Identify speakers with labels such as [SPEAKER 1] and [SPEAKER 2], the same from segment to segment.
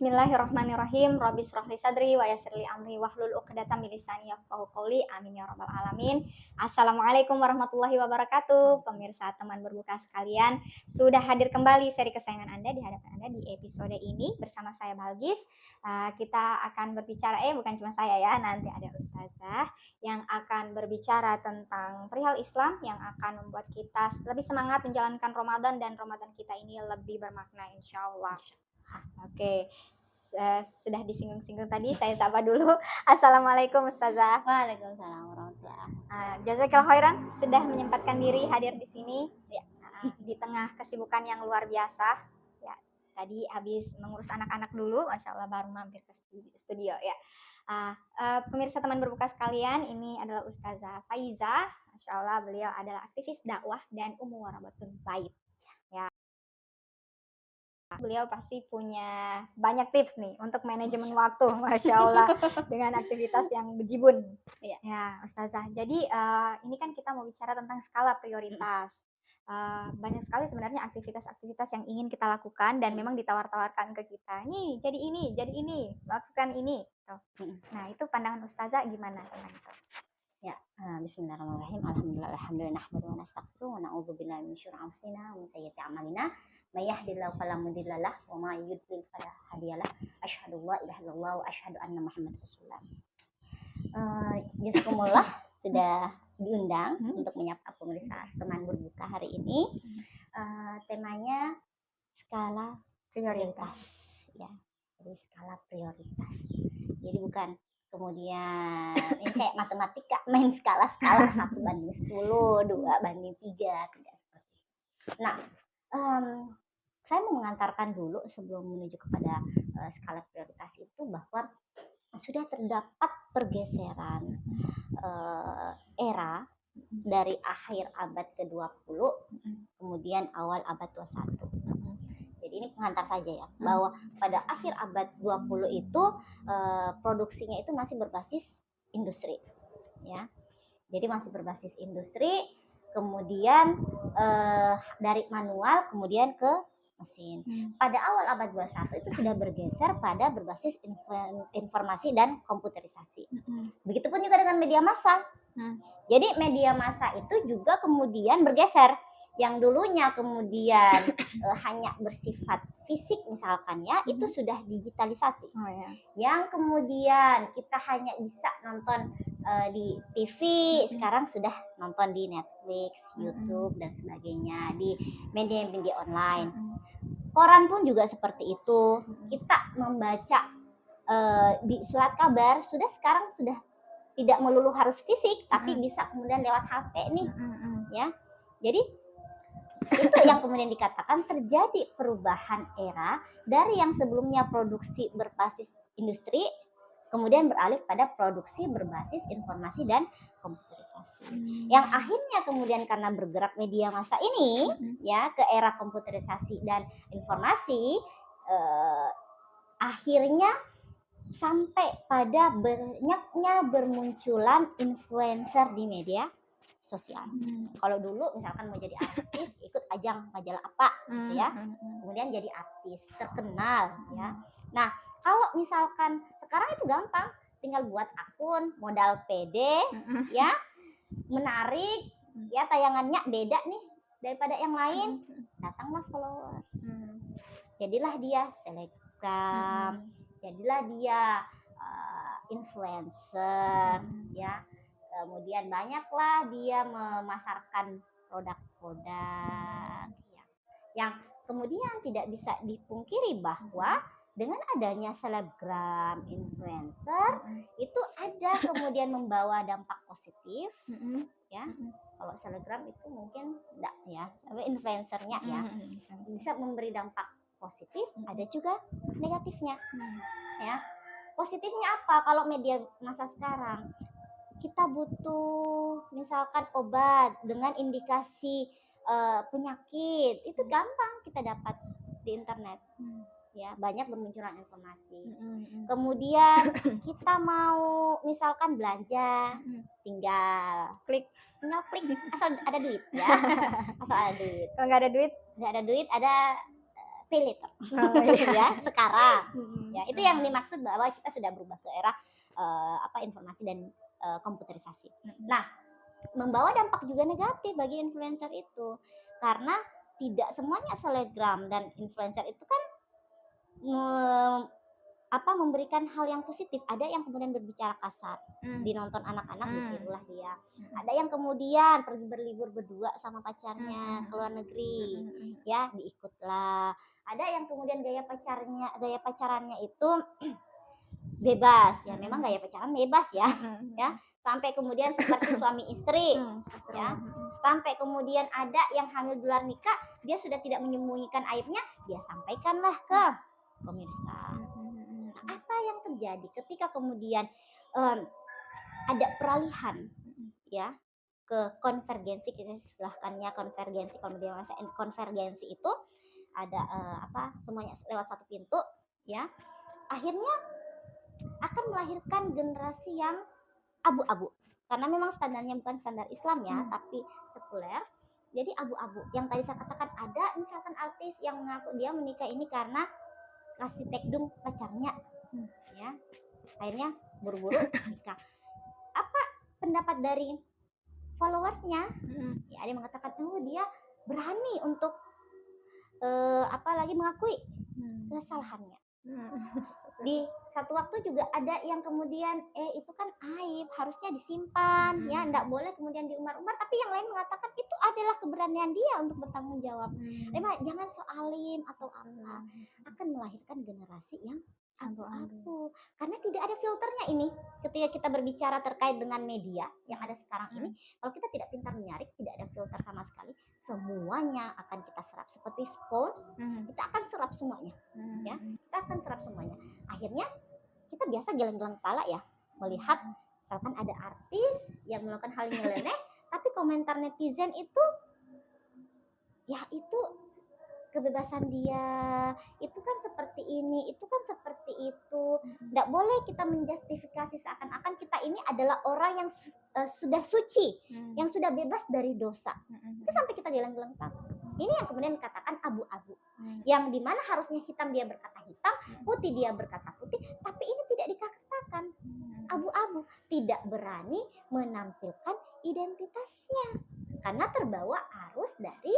[SPEAKER 1] Bismillahirrahmanirrahim. Rabbi shrah li sadri wa yassir li amri wahlul 'uqdatam min lisani yafqahu qawli. Amin ya rabbal alamin. Assalamualaikum warahmatullahi wabarakatuh. Pemirsa teman berbuka sekalian, sudah hadir kembali seri kesayangan Anda di hadapan Anda di episode ini bersama saya Balgis. Kita akan berbicara bukan cuma saya ya, nanti ada Ustazah yang akan berbicara tentang perihal Islam yang akan membuat kita lebih semangat menjalankan Ramadan dan Ramadan kita ini lebih bermakna insyaallah. Oke, sudah disinggung-singgung tadi, saya sapa dulu. Assalamualaikum Ustazah.
[SPEAKER 2] Waalaikumsalam warahmatullahi wabarakatuh.
[SPEAKER 1] Jazakallahu khairan sudah menyempatkan diri hadir di sini
[SPEAKER 2] Ya.
[SPEAKER 1] di tengah kesibukan yang luar biasa. Ya, tadi habis mengurus anak-anak dulu, Masya Allah baru mampir ke studio ya. Pemirsa teman berbuka sekalian, ini adalah Ustazah Faiza. Masya Allah beliau adalah aktivis dakwah dan warahmatullahi bait. Beliau pasti punya banyak tips nih untuk manajemen waktu, Masya Allah, dengan aktivitas yang bejibun. Ya, Ustazah. Jadi ini kan kita mau bicara tentang skala prioritas. Banyak sekali sebenarnya aktivitas-aktivitas yang ingin kita lakukan dan memang ditawar-tawarkan ke kita. Nih, jadi ini, lakukan ini. Tuh. Nah, itu pandangan Ustazah gimana tentang itu?
[SPEAKER 2] Ya, bismillahirrahmanirrahim. Alhamdulillah nahmadu wa nastaghfiruh wa na'udzubillahi min syururi anfusina wa min sayyiati a'malina. May yahdihillahu fala mudilla lahu wa may yudlil fala hadiya lahu. Asyhadu an la ilaha illallah wa asyhadu anna Muhammadar Rasulullah. Jazakumullah sudah diundang untuk menyapa pemirsa teman berbuka hari ini. Temanya skala prioritas. Ya, jadi skala prioritas. Jadi bukan kemudian ini kayak matematika main skala 1 banding 10, 2 banding 3, tidak seperti itu. Nah, saya mau mengantarkan dulu sebelum menuju kepada skala prioritas itu bahwa sudah terdapat pergeseran era dari akhir abad ke-20 kemudian awal abad 21. Jadi ini pengantar saja ya, bahwa pada akhir abad 20 itu produksinya itu masih berbasis industri ya. Jadi masih berbasis industri, kemudian dari manual kemudian ke mesin. Pada awal abad 21 itu sudah bergeser pada berbasis informasi dan komputerisasi. Begitupun juga dengan media massa. Jadi media massa itu juga kemudian bergeser. Yang dulunya kemudian hanya bersifat fisik misalkan ya, itu sudah digitalisasi. Yang kemudian kita hanya bisa nonton di TV, sekarang sudah nonton di Netflix, YouTube dan sebagainya, di media-media online. Koran pun juga seperti itu. Kita membaca di surat kabar sekarang sudah tidak melulu harus fisik, tapi bisa kemudian lewat HP nih, ya. Jadi itu yang kemudian dikatakan terjadi perubahan era dari yang sebelumnya produksi berbasis industri kemudian beralih pada produksi berbasis informasi dan komputerisasi. Yang akhirnya kemudian karena bergerak media massa ini ya ke era komputerisasi dan informasi, akhirnya sampai pada banyaknya bermunculan influencer di media sosial. Kalau dulu misalkan mau jadi artis ikut ajang majalah apa gitu ya, kemudian jadi artis terkenal ya. Nah, kalau misalkan sekarang itu gampang, tinggal buat akun, modal pede ya, menarik ya, tayangannya beda nih daripada yang lain, datanglah follower. Jadilah dia selebgram, jadilah dia influencer ya. Kemudian banyaklah dia memasarkan produk-produk ya. Yang kemudian tidak bisa dipungkiri bahwa dengan adanya selebgram, influencer itu ada kemudian membawa dampak positif ya. Kalau selebgram itu mungkin enggak ya, tapi influencernya ya bisa memberi dampak positif, ada juga negatifnya ya. Positifnya apa? Kalau media massa sekarang kita butuh misalkan obat dengan indikasi penyakit, itu gampang kita dapat di internet ya, banyak bermunculan informasi. Kemudian kita mau misalkan belanja, tinggal klik asal ada duit ya. Asal ada duit.
[SPEAKER 1] Kalau nggak ada duit
[SPEAKER 2] ada pay later.
[SPEAKER 1] Oh, iya.
[SPEAKER 2] Ya, sekarang.
[SPEAKER 1] Mm-mm.
[SPEAKER 2] Ya, itu yang dimaksud bahwa kita sudah berubah ke era informasi dan komputerisasi.
[SPEAKER 1] Mm-mm.
[SPEAKER 2] Nah, membawa dampak juga negatif bagi influencer itu. Karena tidak semuanya selebgram dan influencer itu kan memberikan hal yang positif. Ada yang kemudian berbicara kasar, dinonton anak-anak ditirulah dia. Ada yang kemudian pergi berlibur berdua sama pacarnya ke luar negeri, ya diikutlah. Ada yang kemudian gaya pacarannya itu bebas, ya memang gaya pacaran bebas ya, ya sampai kemudian seperti suami istri, ya sampai kemudian ada yang hamil di luar nikah, dia sudah tidak menyembunyikan aibnya, dia sampaikanlah ke pemirsa. Nah, apa yang terjadi ketika kemudian ada peralihan ya ke konvergensi, kita istilahkannya konvergensi, kemudian masa konvergensi itu ada semuanya lewat satu pintu, ya akhirnya akan melahirkan generasi yang abu-abu, karena memang standarnya bukan standar Islam ya, tapi sekuler. Jadi abu-abu. Yang tadi saya katakan, ada misalkan artis yang mengaku dia menikah ini karena kasih tekdung pacarnya, ya akhirnya buru-buru nikah. Apa pendapat dari followersnya? Ya, ada yang mengatakan dia berani untuk apalagi mengakui kesalahannya. Di satu waktu juga ada yang kemudian itu kan aib, harusnya disimpan, ya enggak boleh kemudian diumbar-umbar, tapi yang lain mengatakan itu adalah keberanian dia untuk bertanggung jawab. Jangan soalim atau apa, akan melahirkan generasi yang abu-abu, karena tidak ada filternya ini. Ketika kita berbicara terkait dengan media yang ada sekarang ini, kalau kita tidak pintar menyaring, tidak ada filter sama sekali, semuanya akan kita serap seperti spons, kita akan serap semuanya, ya kita akan serap semuanya. Akhirnya kita biasa geleng-geleng kepala ya melihat misalkan ada artis yang melakukan hal yang nyeleneh, tapi komentar netizen itu ya itu kebebasan dia, itu kan seperti ini, itu kan seperti itu. Nggak boleh kita menjustifikasi seakan-akan kita ini adalah orang yang sudah suci, yang sudah bebas dari dosa. Itu sampai kita geleng-geleng kepala. Ini yang kemudian dikatakan abu-abu, yang dimana harusnya hitam dia berkata hitam, putih dia berkata putih, tapi ini tidak dikatakan, abu-abu, tidak berani menampilkan identitasnya karena terbawa arus dari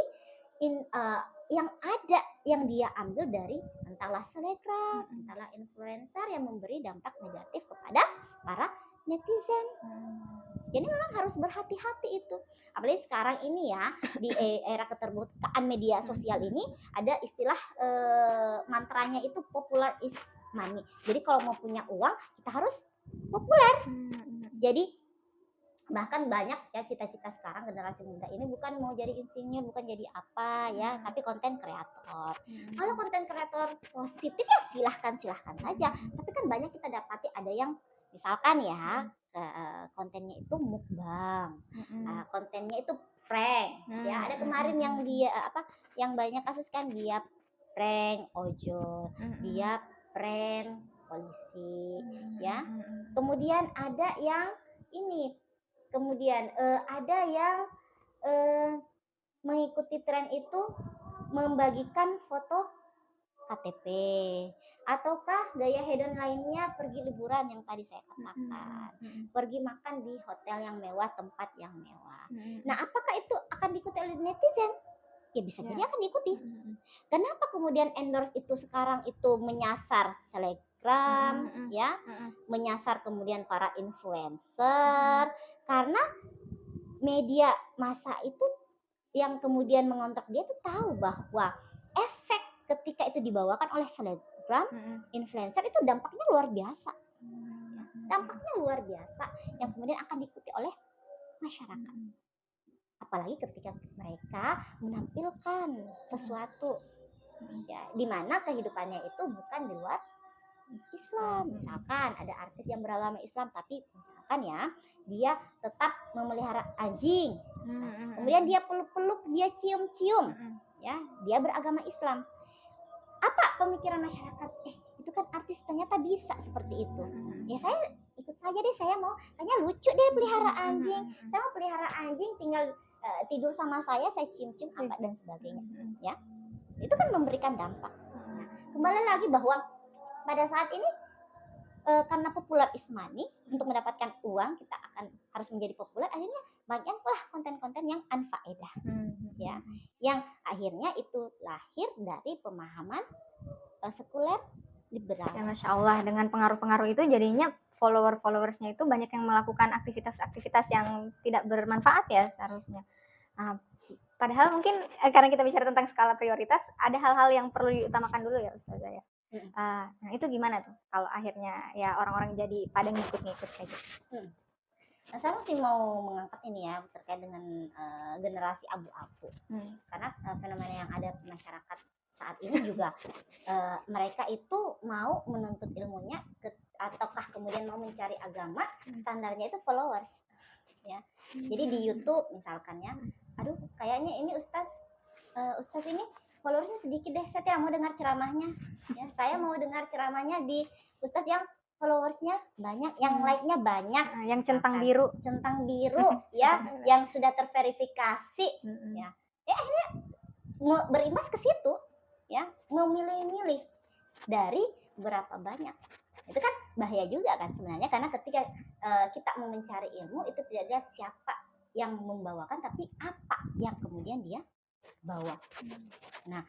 [SPEAKER 2] yang ada, yang dia ambil dari entahlah selebgram, entahlah influencer yang memberi dampak negatif kepada para netizen. Jadi memang harus berhati-hati itu. Apalagi sekarang ini ya, di era keterbukaan media sosial ini ada istilah mantranya itu popular is money. Jadi kalau mau punya uang kita harus populer. Jadi bahkan banyak ya cita-cita sekarang generasi muda ini bukan mau jadi insinyur, bukan jadi apa ya, tapi konten kreator. Kalau konten kreator positif ya silahkan saja. Tapi kan banyak kita dapati ada yang misalkan ya kontennya itu mukbang, kontennya itu prank. Ya ada kemarin yang dia yang banyak kasus kan, dia prank ojol, dia prank polisi, ya. Kemudian ada yang ini. Kemudian ada yang mengikuti tren itu membagikan foto KTP ataukah gaya hedon lainnya, pergi liburan yang tadi saya katakan, pergi makan di hotel yang mewah, tempat yang mewah. Nah, apakah itu akan diikuti oleh netizen? Ya bisa jadi akan diikuti. Kenapa kemudian endorse itu sekarang itu menyasar selebgram, ya, menyasar kemudian para influencer, karena media massa itu yang kemudian mengontrak dia tuh tahu bahwa efek ketika itu dibawakan oleh selebgram, influencer itu dampaknya luar biasa. Dampaknya luar biasa yang kemudian akan diikuti oleh masyarakat. Apalagi ketika mereka menampilkan sesuatu ya di mana kehidupannya itu bukan di luar Islam. Misalkan ada artis yang beragama Islam tapi misalkan ya dia tetap memelihara anjing, kemudian dia peluk-peluk, dia cium-cium, ya dia beragama Islam. Apa pemikiran masyarakat? Itu kan artis ternyata bisa seperti itu. Ya saya ikut saja deh, saya mau, kayaknya lucu deh pelihara anjing. Saya mau pelihara anjing, tinggal tidur sama saya cium-cium apa dan sebagainya. Ya, itu kan memberikan dampak. kembali lagi bahwa pada saat ini karena populer is money, untuk mendapatkan uang kita akan harus menjadi populer, akhirnya banyaklah konten-konten yang anfaedah, ya, yang akhirnya itu lahir dari pemahaman sekuler liberal.
[SPEAKER 1] Ya, Masya Allah, dengan pengaruh-pengaruh itu jadinya followersnya itu banyak yang melakukan aktivitas-aktivitas yang tidak bermanfaat ya seharusnya. Nah, padahal mungkin karena kita bicara tentang skala prioritas, ada hal-hal yang perlu diutamakan dulu ya Ustazah ya. Nah itu gimana tuh kalau akhirnya ya orang-orang jadi pada ngikut-ngikut kayak gitu?
[SPEAKER 2] Nah, saya masih mau mengangkat ini ya terkait dengan generasi abu-abu, karena fenomena yang ada di masyarakat saat ini juga mereka itu mau menuntut ilmunya ataukah kemudian mau mencari agama, standarnya itu followers, ya. Jadi di YouTube misalkan ya, aduh kayaknya ini Ustadz ini followersnya sedikit deh, saya tidak mau dengar ceramahnya, ya. Saya mau dengar ceramahnya di Ustadz yang followersnya banyak, yang like-nya banyak,
[SPEAKER 1] yang centang biru
[SPEAKER 2] ya, yang sudah terverifikasi, ya. Akhirnya berimbas ke situ, ya, memilih-milih dari berapa banyak. Itu kan bahaya juga kan sebenarnya, karena ketika kita mau mencari ilmu itu tidak lihat siapa yang membawakan, tapi apa yang kemudian dia bawa. Nah,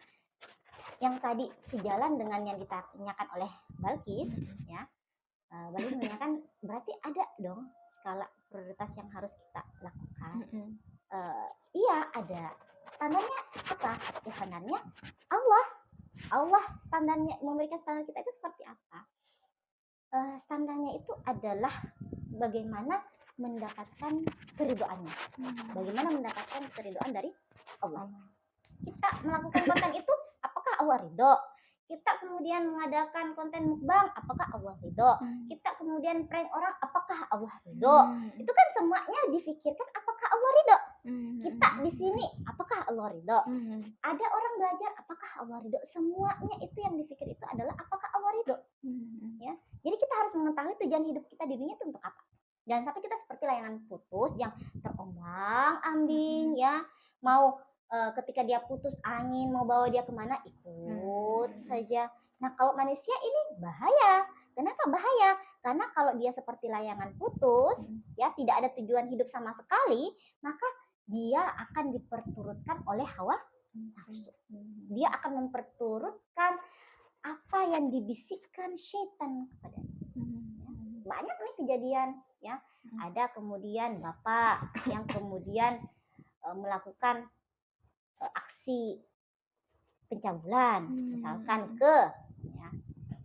[SPEAKER 2] yang tadi sejalan dengan yang ditanyakan oleh Balkis, ya, Balkis menanyakan berarti ada dong skala prioritas yang harus kita lakukan. Iya ada. Standarnya apa? Ya, standarnya Allah standarnya, memberikan standar kita itu seperti apa? Standarnya itu adalah bagaimana mendapatkan keridhoannya, bagaimana mendapatkan keridhoan dari Allah. Kita melakukan konten itu, apakah Allah ridho? Kita kemudian mengadakan konten mukbang, apakah Allah ridho? Kita kemudian prank orang, apakah Allah ridho? Itu kan semuanya difikirkan apakah Allah ridho. Kita di sini, apakah Allah ridho? Ada orang belajar, apakah Allah ridho? Semuanya itu yang dipikir itu adalah apakah Allah ridho. Ya, jadi kita harus mengetahui tujuan hidup kita di dunia itu untuk apa. Jangan sampai kita seperti layangan putus yang terombang-ambing, ya, mau ketika dia putus angin mau bawa dia kemana ikut saja. Nah kalau manusia ini bahaya. Kenapa bahaya? Karena kalau dia seperti layangan putus, ya, tidak ada tujuan hidup sama sekali, maka dia akan diperturutkan oleh hawa nafsu. Dia akan memperturutkan apa yang dibisikkan syaitan kepadanya. Banyak nih kejadian, ya. Ada kemudian bapak yang kemudian melakukan aksi pencabulan, misalkan ke, ya,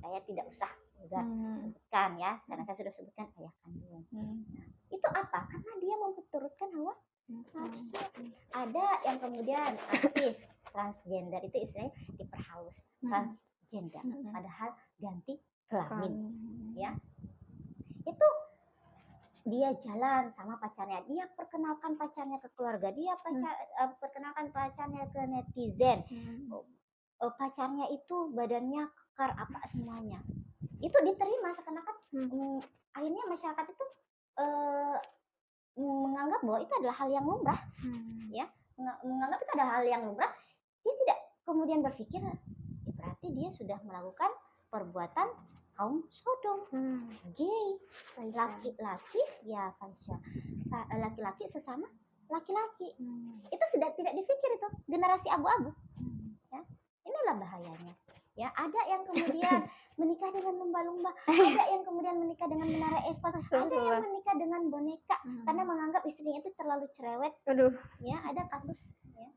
[SPEAKER 2] saya tidak usah sebutkan ya, karena saya sudah sebutkan ayah kandung. Itu apa? Karena dia memperturutkan hawa nafsu. Ada yang kemudian artis transgender, itu istilahnya diperhalus transgender, padahal ganti kelamin, ya. Itu dia jalan sama pacarnya, dia perkenalkan pacarnya ke keluarga, dia perkenalkan pacarnya ke netizen, pacarnya itu badannya kekar apa semuanya, itu diterima seakan-akan akhirnya masyarakat itu menganggap bahwa itu adalah hal yang lumrah, ya, menganggap itu adalah hal yang lumrah. Dia tidak kemudian berpikir berarti dia sudah melakukan perbuatan kaum Sodom, gay, laki-laki, ya Faisya, laki-laki sesama laki-laki. Itu sudah tidak dipikir, itu generasi abu-abu, ya. Inilah bahayanya, ya. Ada yang kemudian menikah dengan lumba-lumba, ada yang kemudian menikah dengan menara Eiffel, ada yang menikah dengan boneka karena menganggap istrinya itu terlalu cerewet. Ya, ada kasus, ya.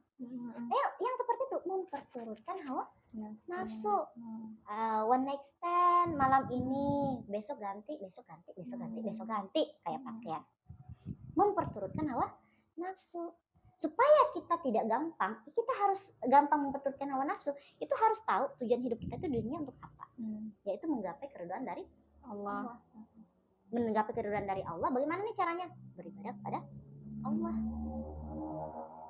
[SPEAKER 2] Yang seperti itu memperturutkan hawa nafsu. One night stand malam ini, besok ganti kayak pakaian. Memperturutkan hawa nafsu. Supaya kita tidak gampang, kita harus gampang memperturutkan hawa nafsu, itu harus tahu tujuan hidup kita itu dunia untuk apa. Yaitu menggapai keridhaan dari Allah. Menggapai keridhaan dari Allah, bagaimana nih caranya? Beribadah kepada Allah.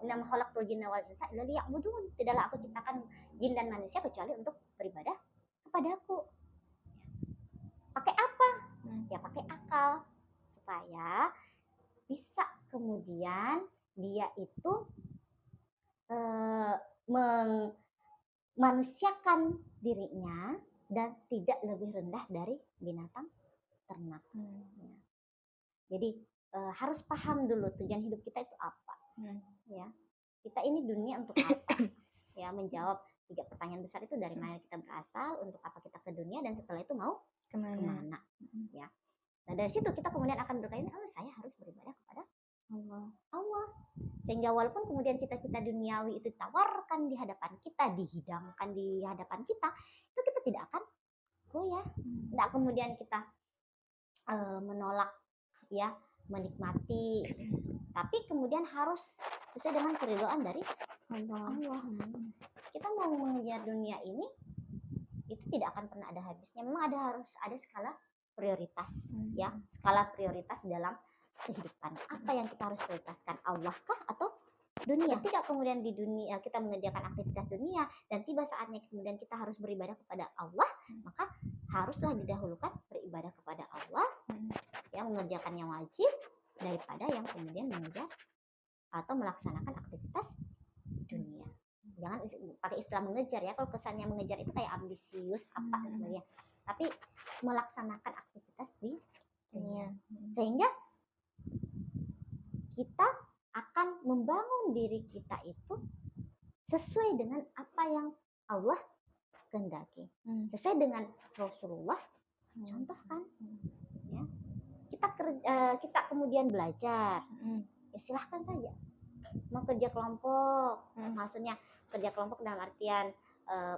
[SPEAKER 2] Inna khalaqtul jinna wal insa illa liya'budun. Tidaklah aku ciptakan jin dan manusia kecuali untuk beribadah kepadaku. Pakai apa? Ya pakai akal, supaya bisa kemudian dia itu memanusiakan dirinya dan tidak lebih rendah dari binatang ternak. Ya. Jadi harus paham dulu tujuan hidup kita itu apa. Ya, kita ini dunia untuk apa? Ya, menjawab 3 pertanyaan besar itu, dari mana kita berasal, untuk apa kita ke dunia, dan setelah itu mau kemana. Ya. Nah, dari situ kita kemudian akan bertanya, oh saya harus beribadah kepada Allah. Sehingga walaupun kemudian cita-cita duniawi itu ditawarkan di hadapan kita, dihidangkan di hadapan kita, itu kita tidak akan goyah. Tidak kemudian kita menolak, ya, menikmati, tapi kemudian harus sesuai dengan keridhaan dari Allah. Kita mau mengejar dunia ini, itu tidak akan pernah ada habisnya. Memang harus ada skala prioritas, ya, skala prioritas dalam kehidupan. Apa yang kita harus prioritaskan, Allah kah atau dunia? Ketika kemudian di dunia kita mengerjakan aktivitas dunia dan tiba saatnya kemudian kita harus beribadah kepada Allah, maka haruslah didahulukan beribadah kepada Allah, yang mengerjakan yang wajib, daripada yang kemudian mengejar atau melaksanakan aktivitas dunia. Jangan pakai istilah mengejar, ya, kalau kesannya mengejar itu kayak ambisius apa sebenarnya, tapi melaksanakan aktivitas di dunia. Sehingga kita akan membangun diri kita itu sesuai dengan apa yang Allah kehendaki, sesuai dengan Rasulullah contohkan. Ya, kita kemudian belajar, ya silahkan saja. Mau kerja kelompok, maksudnya kerja kelompok dalam artian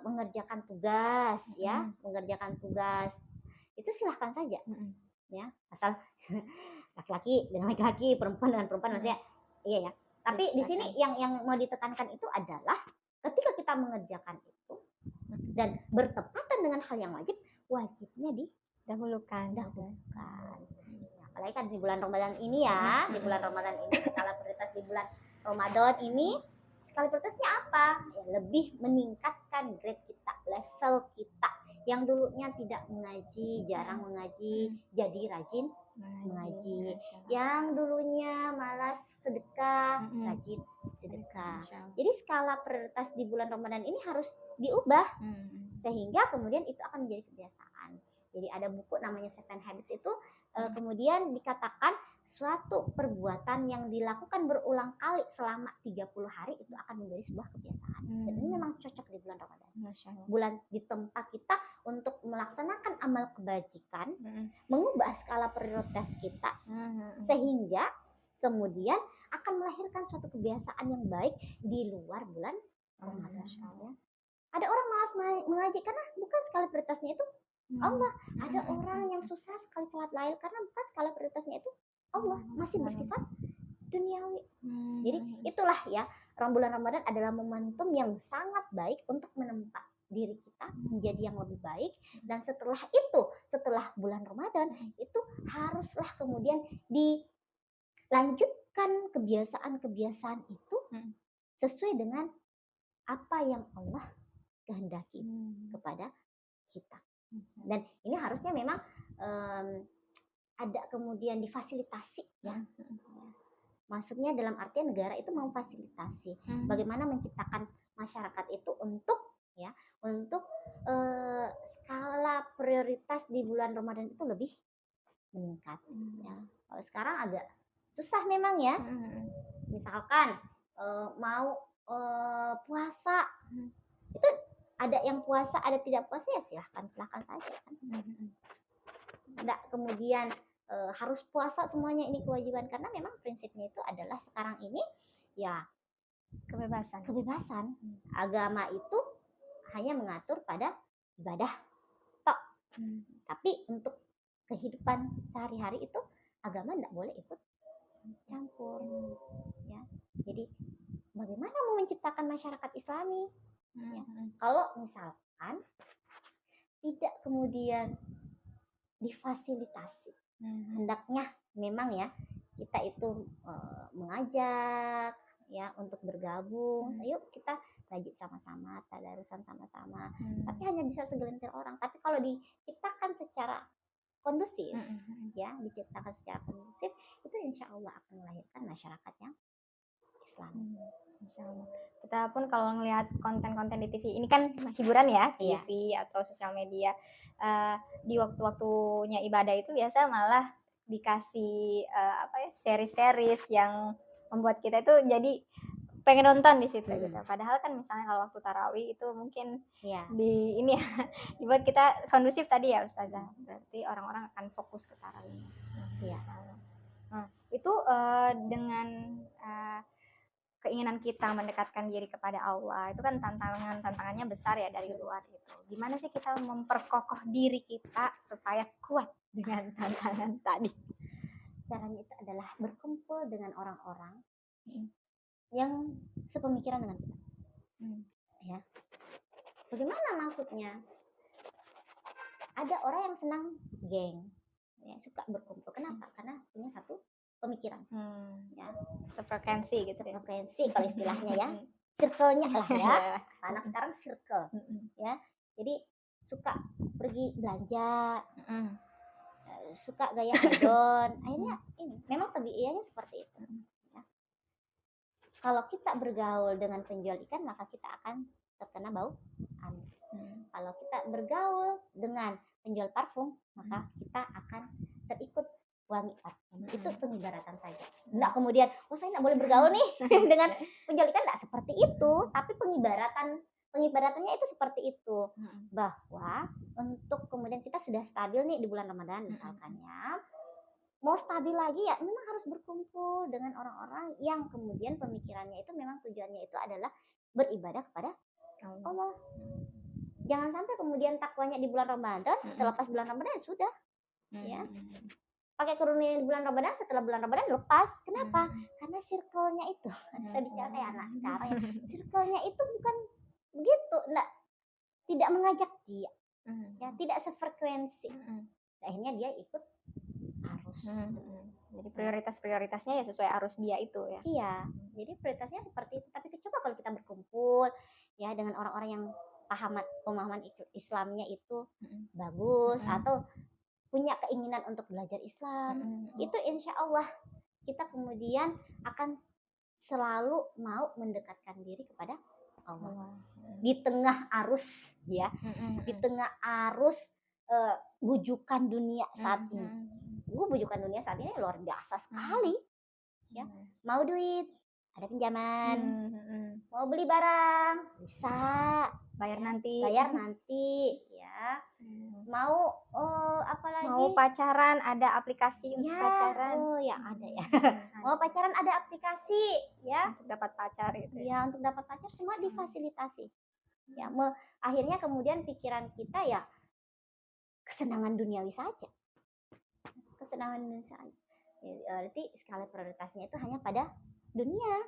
[SPEAKER 2] mengerjakan tugas, ya, mengerjakan tugas itu silahkan saja, ya, asal laki-laki dengan laki-laki, perempuan dengan perempuan, maksudnya iya ya. Tapi di sini yang mau ditekankan itu adalah ketika kita mengerjakan itu dan bertepatan dengan hal yang wajibnya didahulukan. Apalagi kan di bulan Ramadan ini, ya, di bulan Ramadan ini skala prioritas di bulan Ramadan ini, skala prioritasnya apa? Ya, lebih meningkatkan grade kita, level kita. Yang dulunya tidak mengaji, jarang mengaji, jadi rajin mengaji. Yang dulunya malas sedekah, rajin sedekah. Jadi skala prioritas di bulan Ramadan ini harus diubah, sehingga kemudian itu akan menjadi kebiasaan. Jadi ada buku namanya Seven Habits itu, kemudian dikatakan suatu perbuatan yang dilakukan berulang kali selama 30 hari itu akan menjadi sebuah kebiasaan. Dan ini memang cocok di bulan Ramadan. Bulan di tempat kita untuk melaksanakan amal kebajikan, mengubah skala prioritas kita, sehingga kemudian akan melahirkan suatu kebiasaan yang baik di luar bulan Ramadan. Ya. Ada orang malas mengaji karena bukan skala prioritasnya itu Allah. Ada orang yang susah sekali salat lail karena bukan skala prioritasnya itu Allah, masih bersifat duniawi. Jadi itulah, ya, bulan Ramadan adalah momentum yang sangat baik untuk menempa diri kita menjadi yang lebih baik. Dan setelah itu, setelah bulan Ramadan itu haruslah kemudian dilanjutkan kebiasaan-kebiasaan itu sesuai dengan apa yang Allah kehendaki kepada kita. Dan ini harusnya memang ada kemudian difasilitasi, ya. Maksudnya dalam artian negara itu memfasilitasi bagaimana menciptakan masyarakat itu untuk skala prioritas di bulan Ramadan itu lebih meningkat. Ya. Kalau sekarang agak susah memang, ya. Misalkan mau puasa, itu ada yang puasa, ada tidak puasa, ya silahkan saja kan. Tidak kemudian harus puasa semuanya ini kewajiban, karena memang prinsipnya itu adalah sekarang ini, ya, kebebasan. Agama itu hanya mengatur pada ibadah tok. Tapi untuk kehidupan sehari-hari itu agama tidak boleh ikut campur, ya. Jadi bagaimana mau menciptakan masyarakat Islami? Ya. Kalau misalkan tidak kemudian difasilitasi, hendaknya memang, ya, kita itu mengajak, ya, untuk bergabung. Ayo kita ngaji sama-sama, tadarusan sama-sama. Tapi hanya bisa segelintir orang. Tapi kalau diciptakan secara kondusif, ya, diciptakan secara kondusif, itu insya Allah akan melahirkan masyarakat yang Islam.
[SPEAKER 1] Insya Allah. Kita pun kalau ngelihat konten-konten di TV, ini kan hiburan ya,
[SPEAKER 2] Iya.
[SPEAKER 1] TV atau sosial media. Di waktu-waktunya ibadah itu biasa malah dikasih seri-series yang membuat kita itu jadi pengen nonton di situ gitu. Padahal kan misalnya kalau waktu tarawih itu mungkin
[SPEAKER 2] Iya.
[SPEAKER 1] di ini ya dibuat kita kondusif tadi ya Ustazah. Berarti orang-orang akan fokus ke tarawih.
[SPEAKER 2] Iya.
[SPEAKER 1] Nah, itu dengan keinginan kita mendekatkan diri kepada Allah itu kan tantangannya besar ya dari luar itu. Gimana sih kita memperkokoh diri kita supaya kuat dengan tantangan tadi?
[SPEAKER 2] Caranya itu adalah berkumpul dengan orang-orang yang sepemikiran dengan kita. Ya. Bagaimana maksudnya? Ada orang yang senang geng, ya, suka berkumpul. Kenapa? Karena punya satu pemikiran. Ya.
[SPEAKER 1] Sefrekuensi gitu.
[SPEAKER 2] Sefrekuensi kalau istilahnya ya. Circle-nya lah ya. Anak sekarang circle. Ya. Jadi suka pergi belanja, suka gaya hedon. Akhirnya ini memang tabiiyahnya seperti itu. Ya. Kalau kita bergaul dengan penjual ikan, maka kita akan terkena bau amis. Kalau kita bergaul dengan penjual parfum, maka kita akan terikut wangi parfum. Itu pengibaratan saja. Enggak kemudian, saya enggak boleh bergaul nih dengan penjual ikan, enggak seperti itu. Tapi pengibaratannya itu seperti itu. Bahwa untuk kemudian kita sudah stabil nih di bulan Ramadan misalkan ya. Mau stabil lagi ya memang harus berkumpul dengan orang-orang yang kemudian pemikirannya itu memang tujuannya itu adalah beribadah kepada Allah. Jangan sampai kemudian takwanya di bulan Ramadan, selepas bulan Ramadan sudah. Ya. Pakai karunia di bulan Ramadan, setelah bulan Ramadan lepas. Kenapa? Karena circle-nya itu. Saya bicara kayak anak sekarang ya. Circle-nya itu bukan begitu, tidak mengajak dia. Ya, tidak sefrekuensi. Akhirnya dia ikut arus.
[SPEAKER 1] Jadi prioritasnya ya sesuai arus dia itu ya.
[SPEAKER 2] Iya. Jadi prioritasnya seperti itu. Tapi coba kalau kita berkumpul ya dengan orang-orang yang pemahaman Islamnya itu bagus atau punya keinginan untuk belajar Islam, itu insya Allah kita kemudian akan selalu mau mendekatkan diri kepada Allah. Di tengah arus ya, di tengah arus bujukan dunia saat ini. Bujukan dunia saat ini luar biasa sekali. Ya, mau duit ada pinjaman, mau beli barang bisa
[SPEAKER 1] bayar nanti
[SPEAKER 2] ya. Mau apalagi
[SPEAKER 1] mau pacaran ada aplikasi untuk pacaran.
[SPEAKER 2] Oh ya ada ya. Mau pacaran ada aplikasi ya
[SPEAKER 1] untuk dapat pacar gitu
[SPEAKER 2] ya. Untuk dapat pacar semua difasilitasi ya. Akhirnya kemudian pikiran kita ya kesenangan duniawi saja, berarti skala prioritasnya itu hanya pada dunia,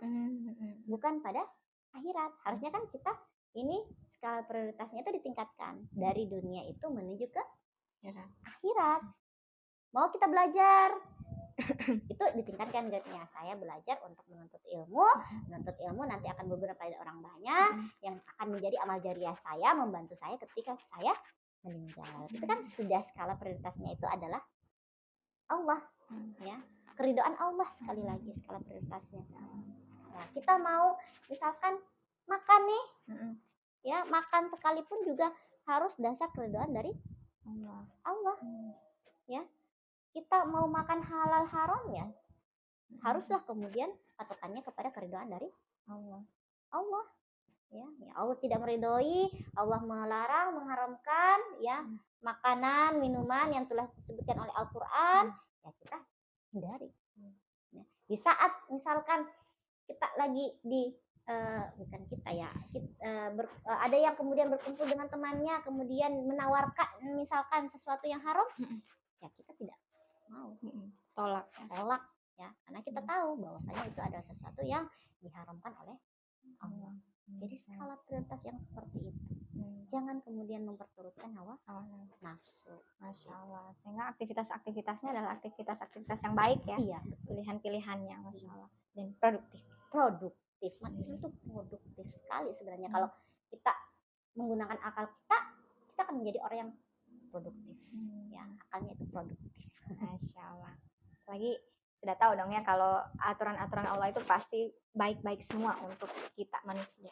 [SPEAKER 2] bukan pada akhirat. Harusnya kan kita ini skala prioritasnya itu ditingkatkan dari dunia itu menuju ke akhirat. Mau kita belajar itu ditingkatkan grade-nya. Saya belajar untuk menuntut ilmu nanti akan berguna pada orang banyak yang akan menjadi amal jariah saya, membantu saya ketika saya meninggal. Itu kan sudah skala prioritasnya itu adalah Allah ya, keridhaan Allah. Sekali lagi skala prioritasnya. Nah, kita mau misalkan makan nih ya, makan sekalipun juga harus dasar keridhaan dari Allah ya. Kita mau makan halal haram ya haruslah kemudian patokannya kepada keridhaan dari Allah ya. Allah tidak meridhoi, Allah melarang, mengharamkan ya makanan, minuman yang telah disebutkan oleh Al-Qur'an, ya kita hindari. Ya. Di saat misalkan kita lagi di bukan kita ya, ada yang kemudian berkumpul dengan temannya kemudian menawarkan misalkan sesuatu yang haram, ya kita tidak mau, tolak ya, karena kita tahu bahwasanya itu adalah sesuatu yang diharamkan oleh Allah. Jadi skala prioritas yang seperti itu, jangan kemudian memperturutkan hawa nafsu.
[SPEAKER 1] Masya Allah. Sehingga aktivitasnya adalah aktivitas yang baik ya. Iya. Pilihan-pilihannya, Masya Allah. Dan produktif.
[SPEAKER 2] Manusia itu produktif sekali sebenarnya. Kalau kita menggunakan akal kita akan menjadi orang yang produktif. Ya, akalnya itu produktif.
[SPEAKER 1] Masya Allah. Lagi sudah tahu dong ya kalau aturan-aturan Allah itu pasti baik-baik semua untuk kita manusia.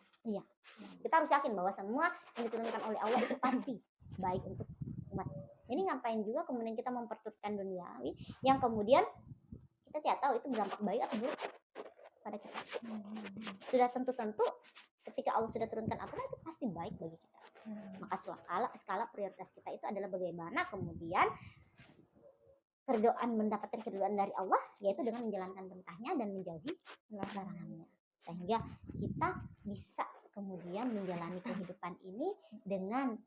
[SPEAKER 2] Kita harus yakin bahwa semua yang diturunkan oleh Allah itu pasti baik untuk umat. Jadi ngapain juga kemudian kita memperturutkan duniawi yang kemudian kita tidak tahu itu berdampak baik atau buruk pada kita. Sudah tentu-tentu ketika Allah sudah turunkan aturan itu pasti baik bagi kita. Maka skala prioritas kita itu adalah bagaimana kemudian mendapatkan keridhaan dari Allah, yaitu dengan menjalankan perintahnya dan menjauhi larangannya, sehingga kita bisa kemudian menjalani kehidupan ini dengan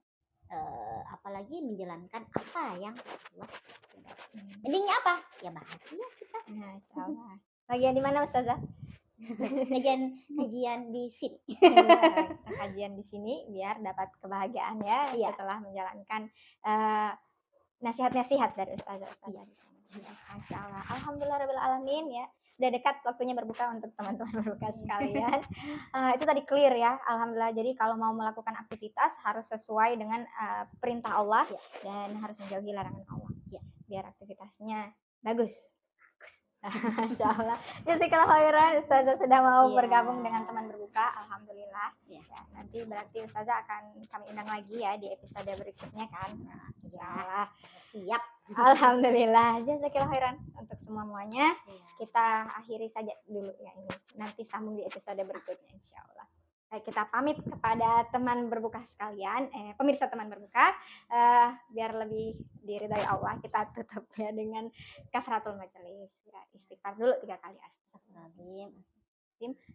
[SPEAKER 2] apalagi menjalankan apa yang Allah kehendaki. Endingnya apa? Ya bahagia kita.
[SPEAKER 1] Masya Allah. Bagian di mana Ustazah?
[SPEAKER 2] kajian di sini.
[SPEAKER 1] Kita kajian di sini biar dapat kebahagiaan ya
[SPEAKER 2] Iya.
[SPEAKER 1] setelah menjalankan nasihat-nasihat dari Ustazah di sini. Masya Allah. Alhamdulillah alamin ya. Udah dekat waktunya berbuka untuk teman-teman berbuka sekalian. Itu tadi clear ya, alhamdulillah. Jadi kalau mau melakukan aktivitas harus sesuai dengan perintah Allah dan harus menjauhi larangan Allah. Biar aktivitasnya bagus. Masya Allah. Jazakallah khairan, Ustazah sudah mau bergabung dengan teman berbuka. Alhamdulillah. Ya, nanti berarti Ustazah akan kami undang lagi ya di episode berikutnya kan. Insya Allah.
[SPEAKER 2] Siap.
[SPEAKER 1] Alhamdulillah. Jazakallah khairan untuk semuanya. Kita akhiri saja dulu ya ini. Nanti sambung di episode berikutnya insya Allah. Baik, kita pamit kepada teman berbuka sekalian, pemirsa teman berbuka, biar lebih diridai Allah, kita tutup ya dengan kafaratul majelis. Ya, istighfar dulu 3 kali. Astagfirullahaladzim.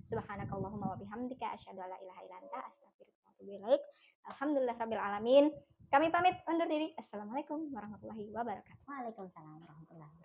[SPEAKER 1] Subhanakallahumma wa bihamdika asyhadu an la ilaha illa anta astaghfiruka wa atubu ilaik. Alhamdulillahirabbil alamin. Kami pamit undur diri. Assalamualaikum warahmatullahi wabarakatuh.
[SPEAKER 2] Waalaikumsalam warahmatullahi wabarakatuh.